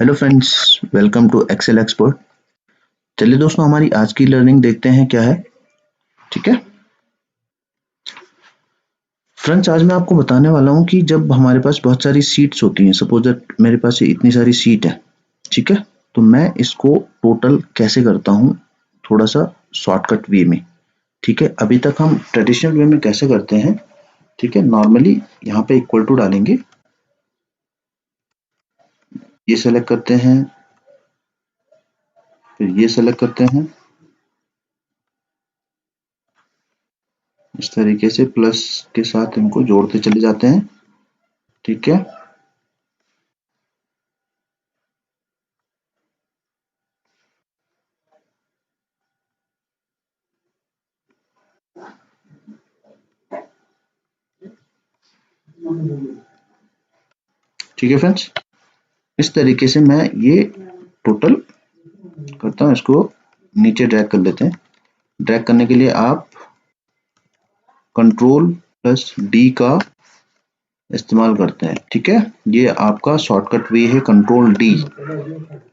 Hello friends, welcome to Excel expert. चलिए दोस्तों, हमारी आज की लर्निंग देखते हैं क्या है। ठीक है फ्रेंड्स, आज मैं आपको बताने वाला हूं कि जब हमारे पास बहुत सारी सीट्स होती हैं, सपोज दैट मेरे पास ये इतनी सारी सीट है। ठीक है, तो मैं इसको टोटल कैसे करता हूं, थोड़ा सा शॉर्टकट वे में। ठीक है, अभी तक हम ट्रेडिशनल वे में कैसे करते हैं। ठीक है, नॉर्मली यहाँ पे इक्वल टू डालेंगे, ये सेलेक्ट करते हैं, फिर ये सेलेक्ट करते हैं, इस तरीके से प्लस के साथ इनको जोड़ते चले जाते हैं। ठीक है, ठीक है फ्रेंड्स, इस तरीके से मैं ये टोटल करता हूँ। इसको नीचे ड्रैग कर लेते हैं। ड्रैग करने के लिए आप कंट्रोल प्लस डी का इस्तेमाल करते हैं। ठीक है, ये आपका शॉर्टकट वे है, कंट्रोल डी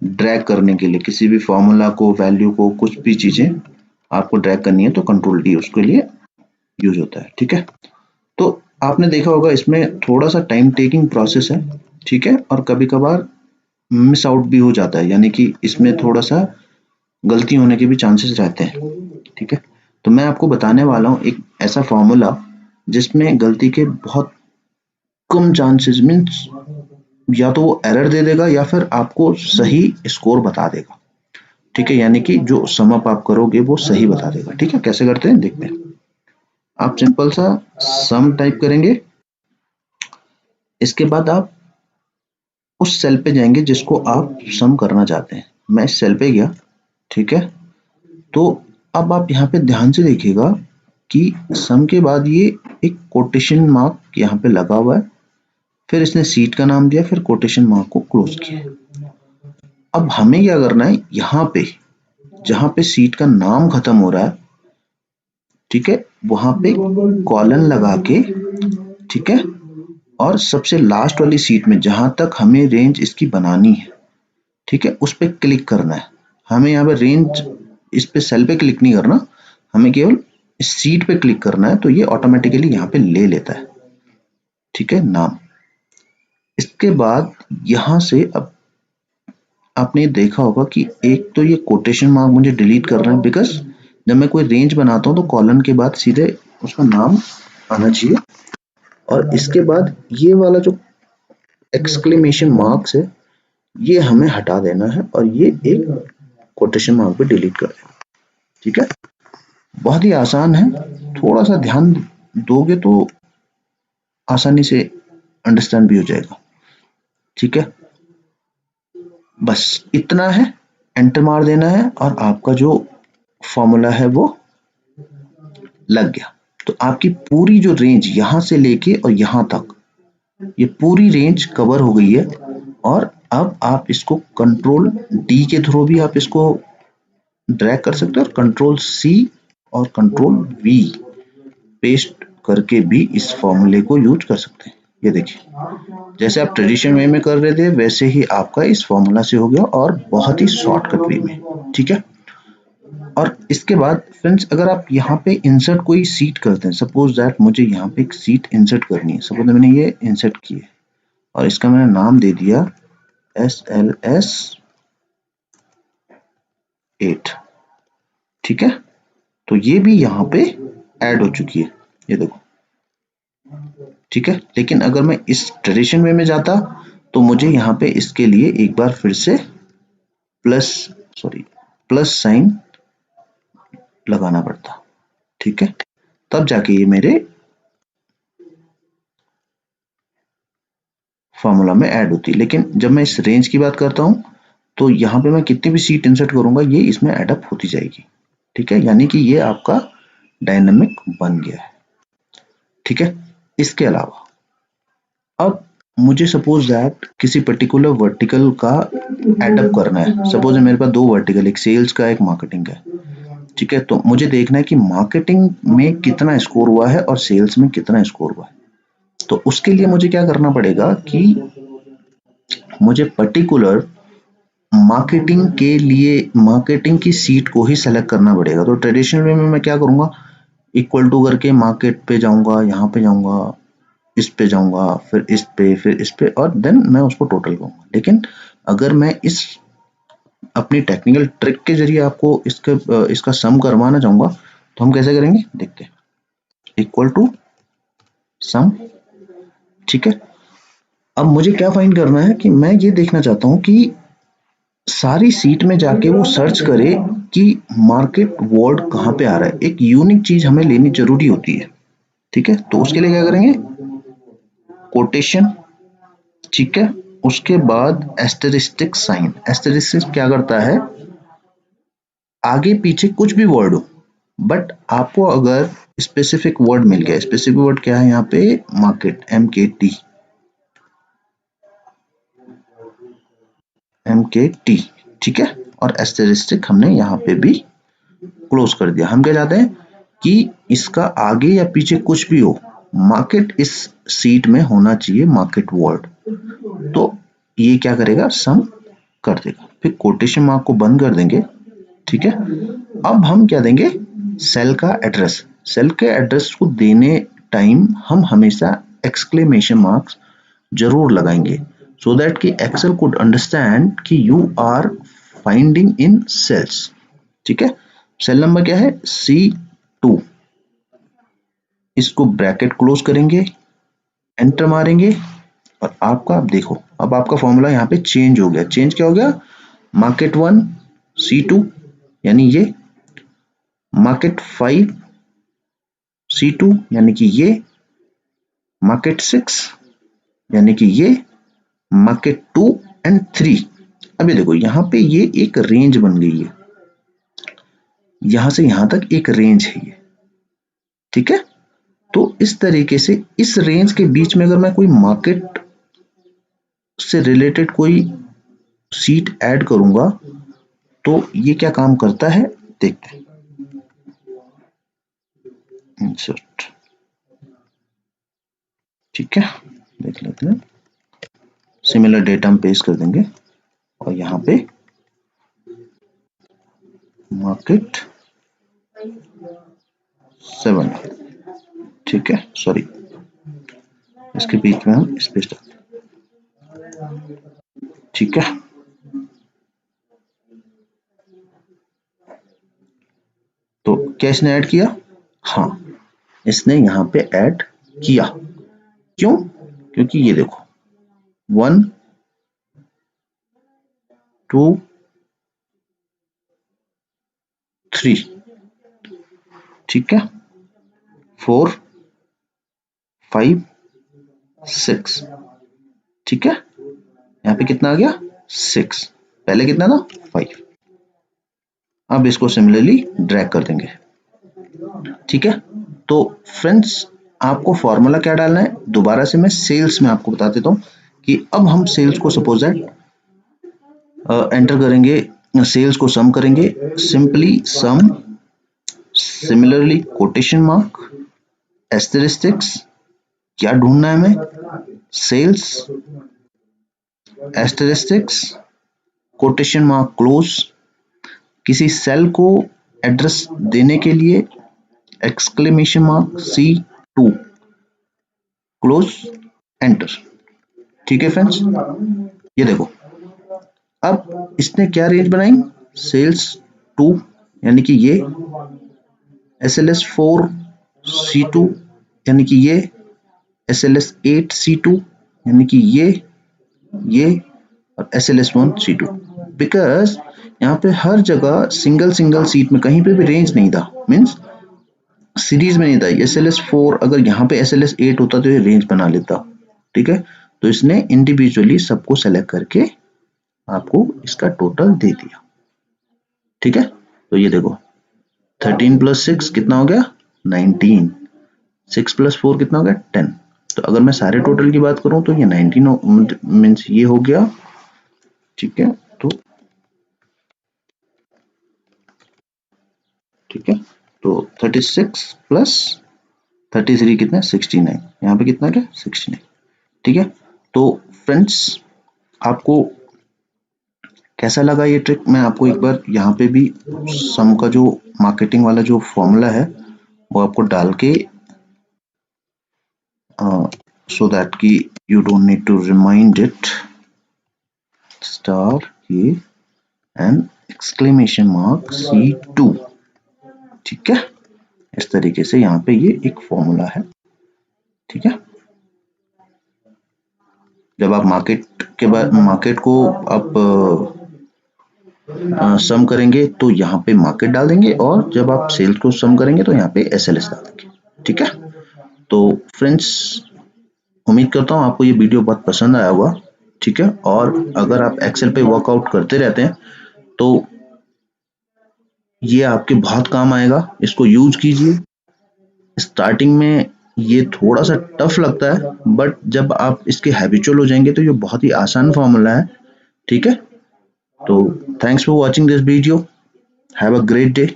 ड्रैग करने के लिए। किसी भी फॉर्मूला को, वैल्यू को, कुछ भी चीजें आपको ड्रैग करनी है तो कंट्रोल डी उसके लिए यूज होता है। ठीक है, तो आपने देखा होगा इसमें थोड़ा सा टाइम टेकिंग प्रोसेस है। ठीक है, और कभी कभार मिस आउट भी हो जाता है, यानी कि इसमें थोड़ा सा गलती होने के भी चांसेस रहते हैं। ठीक है, तो मैं आपको बताने वाला हूँ एक ऐसा फॉर्मूला जिसमें गलती के बहुत कम चांसेस, मीन्स या तो वो एरर दे देगा या फिर आपको सही स्कोर बता देगा। ठीक है, यानी कि जो सम अप आप करोगे वो सही बता देगा। ठीक है, कैसे करते हैं देखते हैं। आप सिंपल सा सम टाइप करेंगे, इसके बाद आप उस सेल पे जाएंगे जिसको आप सम करना चाहते हैं। मैं इस सेल पे गया। ठीक है, तो अब आप यहाँ पे ध्यान से देखिएगा कि सम के बाद ये एक कोटेशन मार्क यहाँ पे लगा हुआ है, फिर इसने सीट का नाम दिया, फिर कोटेशन मार्क को क्लोज किया। अब हमें क्या करना है, यहाँ पे जहां पे सीट का नाम खत्म हो रहा है, ठीक है, वहां पे कॉलन लगा के, ठीक है, और सबसे लास्ट वाली सीट में जहां तक हमें रेंज इसकी बनानी है, ठीक है, उस पर क्लिक करना है। हमें यहाँ पे रेंज, इस पे सेल पे क्लिक नहीं करना, हमें केवल इस सीट पे क्लिक करना है, तो ये ऑटोमेटिकली यहाँ पे ले लेता है। ठीक है, नाम। इसके बाद यहाँ से अब आपने देखा होगा कि एक तो ये कोटेशन मार्क मुझे डिलीट करना है, बिकॉज जब मैं कोई रेंज बनाता हूँ तो कॉलन के बाद सीधे उसका नाम आना चाहिए। और इसके बाद ये वाला जो एक्सक्लेमेशन मार्क्स है ये हमें हटा देना है और ये एक कोटेशन मार्क पे डिलीट कर देना। ठीक है, बहुत ही आसान है, थोड़ा सा ध्यान दोगे तो आसानी से अंडरस्टैंड भी हो जाएगा। ठीक है, बस इतना है, एंटर मार देना है और आपका जो फॉर्मूला है वो लग गया। तो आपकी पूरी जो रेंज यहां से लेके और यहां तक, ये पूरी रेंज कवर हो गई है। और अब आप इसको कंट्रोल डी के थ्रू भी आप इसको ड्रैग कर सकते हो, और कंट्रोल सी और कंट्रोल वी पेस्ट करके भी इस फॉर्मूले को यूज कर सकते हैं। ये देखिए, जैसे आप ट्रेडिशनल वे में कर रहे थे वैसे ही आपका इस फॉर्मूला से हो गया, और बहुत ही शॉर्टकट वे में। ठीक है, और इसके बाद फ्रेंड्स, अगर आप यहाँ पे इंसर्ट कोई सीट करते हैं, सपोज दैट मुझे यहाँ पे एक सीट इंसर्ट करनी है, सपोज मैंने ये इंसर्ट की है और इसका मैंने नाम दे दिया SLS 8। ठीक है, तो ये भी यहाँ पे ऐड हो चुकी है, ये देखो। ठीक है, लेकिन अगर मैं इस ट्रेडिशन वे में जाता तो मुझे यहाँ पे इसके लिए एक बार फिर से प्लस साइन लगाना पड़ता। ठीक है, तब जाके ये मेरे फॉर्मूला में ऐड होती है। लेकिन जब मैं इस रेंज की बात करता हूं तो यहाँ पे मैं कितनी भी सीट इंसर्ट करूंगा ये इसमें ऐड अप होती जाएगी। ठीक है, यानी कि ये आपका डायनामिक बन गया है। ठीक है, इसके अलावा अब मुझे सपोज दैट किसी पर्टिकुलर वर्टिकल का एडअप करना है। सपोज मेरे पास दो वर्टिकल, एक सेल्स का, एक मार्केटिंग का है। ठीक है, तो मुझे देखना है कि मार्केटिंग में कितना स्कोर हुआ है और सेल्स में कितना स्कोर हुआ है। तो उसके लिए मुझे क्या करना पड़ेगा कि मुझे पर्टिकुलर मार्केटिंग के लिए मार्केटिंग की सीट को ही सेलेक्ट करना पड़ेगा। तो ट्रेडिशनल वे में मैं क्या करूंगा, इक्वल टू करके मार्केट पे जाऊंगा, यहाँ पे जाऊंगा, इस पे जाऊंगा, फिर इस पे और देन मैं उसको टोटल करूंगा। लेकिन अगर मैं इस अपनी टेक्निकल ट्रिक के जरिए आपको इसका सम करवाना चाहूंगा तो हम कैसे करेंगे, देखते हैं। इक्वल टू सम, ठीक है। अब मुझे क्या फाइंड करना है कि मैं ये देखना चाहता हूं कि सारी सीट में जाके वो सर्च करे कि मार्केट वर्ड कहाँ पे आ रहा है। एक यूनिक चीज हमें लेनी जरूरी होती है, ठीक है। तो उसके लिए क्या करेंगे, कोटेशन, ठीक है। उसके बाद एस्टेरिस्टिक साइन। एस्टेरिस्टिक क्या करता है, आगे पीछे कुछ भी वर्ड हो बट आपको अगर स्पेसिफिक वर्ड मिल गया, स्पेसिफिक वर्ड क्या है यहाँ पे, मार्केट, MKT, ठीक है। और एस्टेरिस्टिक हमने यहाँ पे भी क्लोज कर दिया। हम क्या चाहते हैं कि इसका आगे या पीछे कुछ भी हो, मार्केट इस सीट में होना चाहिए, मार्केट वर्ड। तो ये क्या करेगा, सम कर देगा। फिर कोटेशन मार्क को बंद कर देंगे, ठीक है। अब हम क्या देंगे, सेल का एड्रेस। सेल के एड्रेस को देने टाइम हम हमेशा एक्सक्लेमेशन मार्क्स जरूर लगाएंगे, सो दैट कि एक्सेल कुड अंडरस्टैंड कि you are finding in cells, ठीक है। सेल नंबर क्या है, C2। इसको ब्रैकेट क्लोज करेंगे, एंटर मारेंगे और आपका, आप देखो अब आपका फॉर्मूला यहाँ पे चेंज हो गया। चेंज क्या हो गया, मार्केट 1 C2 यानी ये, मार्केट 5 C2 यानी कि ये, मार्केट 6 यानी कि ये, मार्केट 2 एंड 3। अब ये देखो यहाँ पे ये एक रेंज बन गई है, यहां से यहां तक एक रेंज है ये, ठीक है। तो इस तरीके से इस रेंज के बीच में अगर मैं कोई मार्केट से रिलेटेड कोई सीट ऐड करूंगा तो ये क्या काम करता है, देखते हैं। इंसर्ट, ठीक है, देख लेते हैं। सिमिलर डेटा हम पेस्ट कर देंगे और यहाँ पे मार्केट 7, ठीक है। सॉरी, इसके बीच में हम स्पेस डालते हैं, ठीक है। तो क्या इसने ऐड किया, हाँ इसने यहाँ पे ऐड किया। क्यों, क्योंकि ये देखो 1 2 3, ठीक है, 4 5 6, ठीक है। यहाँ पे कितना आ गया, 6, पहले कितना था 5। अब इसको सिमिलरली ड्रैग कर देंगे, ठीक है। तो फ्रेंड्स आपको फॉर्मूला क्या डालना है, दोबारा से मैं सेल्स में आपको बता देता हूँ कि अब हम सेल्स को सपोज दैट एंटर करेंगे, सेल्स को सम करेंगे, simply sum, similarly quotation mark, asterisks, क्या ढूंढना है हमें, cells, asterisks, quotation mark close, किसी सेल को एड्रेस देने के लिए exclamation mark C2 close, enter, ठीक है फ्रेंड्स। ये देखो अब इसने क्या रेंज बनाई, सेल्स 2 यानी कि ये, SLS 4 C2 यानी कि ये, SLS 8 C2 यानी कि ये और SLS 1 C2। बिकॉज यहाँ पे हर जगह सिंगल सिंगल सीट में कहीं पे भी रेंज नहीं था, मीन्स सीरीज में नहीं था। SLS 4 अगर यहाँ पे SLS 8 होता तो ये रेंज बना लेता, ठीक है। तो इसने इंडिविजुअली सबको सेलेक्ट करके आपको इसका टोटल दे दिया, ठीक है। तो ये देखो 13 + 6 कितना हो गया, 19, 6 + 4 कितना हो गया, 10। तो अगर मैं सारे टोटल की बात करूं तो ये 19 मीन्स ये हो गया, ठीक है। तो ठीक है, तो 36 + 33 कितना, 69, यहाँ पे कितना क्या, 69, ठीक है। तो फ्रेंड्स आपको कैसा लगा ये ट्रिक? मैं आपको एक बार यहाँ पे भी सम का जो मार्केटिंग वाला जो फॉर्मूला है वो आपको डाल के so that ki you don't need to remind it, star ये and exclamation mark C2, ठीक है। इस तरीके से यहाँ पे ये एक फॉर्मूला है, ठीक है। जब आप मार्केट को आप सम करेंगे तो यहाँ पे मार्केट डाल देंगे, और जब आप सेल्स को सम करेंगे तो यहाँ पे SLS डाल देंगे, ठीक है। तो फ्रेंड्स, उम्मीद करता हूँ आपको ये वीडियो बहुत पसंद आया होगा, ठीक है। और अगर आप एक्सेल पे वर्कआउट करते रहते हैं तो ये आपके बहुत काम आएगा, इसको यूज कीजिए। स्टार्टिंग में ये थोड़ा सा टफ लगता है, बट जब आप इसके हैबिचुअल हो जाएंगे तो ये बहुत ही आसान फॉर्मूला है, ठीक है। तो thanks for watching this video, have a great day,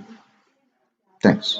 thanks.